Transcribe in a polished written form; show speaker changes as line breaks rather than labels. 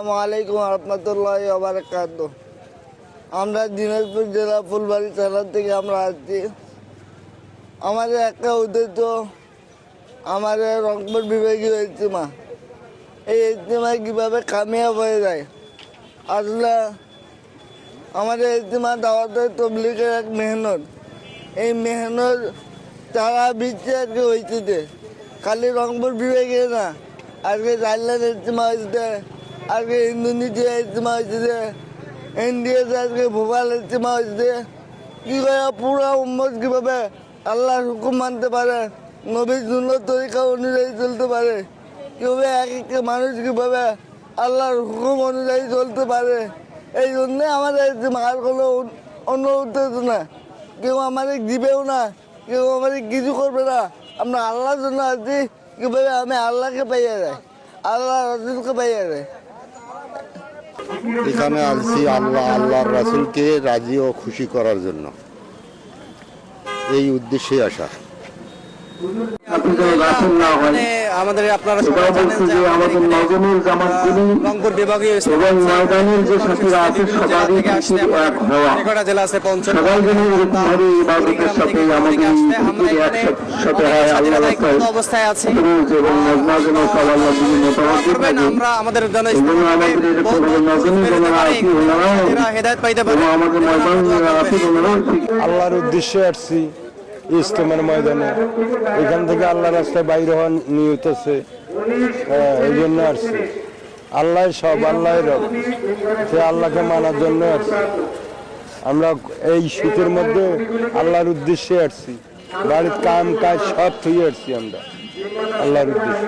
আসসালামু আলাইকুম রহমতুল্লাহি ওয়া বারাকাতুহু। আমরা দিনাজপুর জেলা ফুলবাড়ি থানা থেকে আমরা আসছি। আমাদের একটা উদ্দেশ্য, আমাদের রংপুর বিভাগীয় ইজতেমা, এই ইজতেমায় কীভাবে কামিয়াব হয়ে যায়। আসলে আমাদের ইজতেমা দাওয়াতের তবলিগের এক মেহনত, এই মেহনত তারা বিচ্ছে আজকে হয়েছে। খালি রংপুর বিভাগে না, আজকে থাইল্যান্ড ইজতেমা হয়েছে, আজকে ইন্দোনেশিয়া ইজতেমা হয়েছে, ইন্ডিয়াতে আজকে ভোপাল ইজতেমা হয়েছে। কী করে পুরো উম্মত কীভাবে আল্লাহর হুকুম মানতে পারে, নবীর সুন্নাত তরিকা অনুযায়ী চলতে পারে, কীভাবে এক একটা মানুষ কীভাবে আল্লাহর হুকুম অনুযায়ী চলতে পারে, এই জন্যে আমাদের ইজতেমা। আর কোনো অন্য উদ্দেশ্য না। কেউ আমাদের দিবেও না, কেউ আমাদের কিছু করবে না। আমরা আল্লাহর জন্য আছি, কীভাবে আমি আল্লাহকে পাইয়া যায়, আল্লাহ রসুলকে পাইয়া যায়।
এখানে আসছি আল্লাহর রাসূলকে রাজি ও খুশি করার জন্য, এই উদ্দেশ্যে আসা।
আমাদের আপনারা সবাই জানেন যে আমাদের রংপুর বিভাগীয় রেকর্ডা জেলা আছে পঞ্চম। অবস্থায় আছে আমরা আমাদের হেদায়েত পাইতে পারি।
আল্লাহর উদ্দেশ্যে আসছি ইজতেমার ময়দানে। এখান থেকে আল্লাহ রাস্তায় বাইরে হওয়ার নিয়ত আছে, এই জন্য আসছি। আল্লাহ সব, আল্লাহ রব, সে আল্লাহকে মানার জন্য আসছি। আমরা এই শীতের মধ্যে আল্লাহর উদ্দেশ্যে আসছি, বাড়ির কাম কাজ সব থুয়ে আসছি আমরা আল্লাহর উদ্দেশ্যে।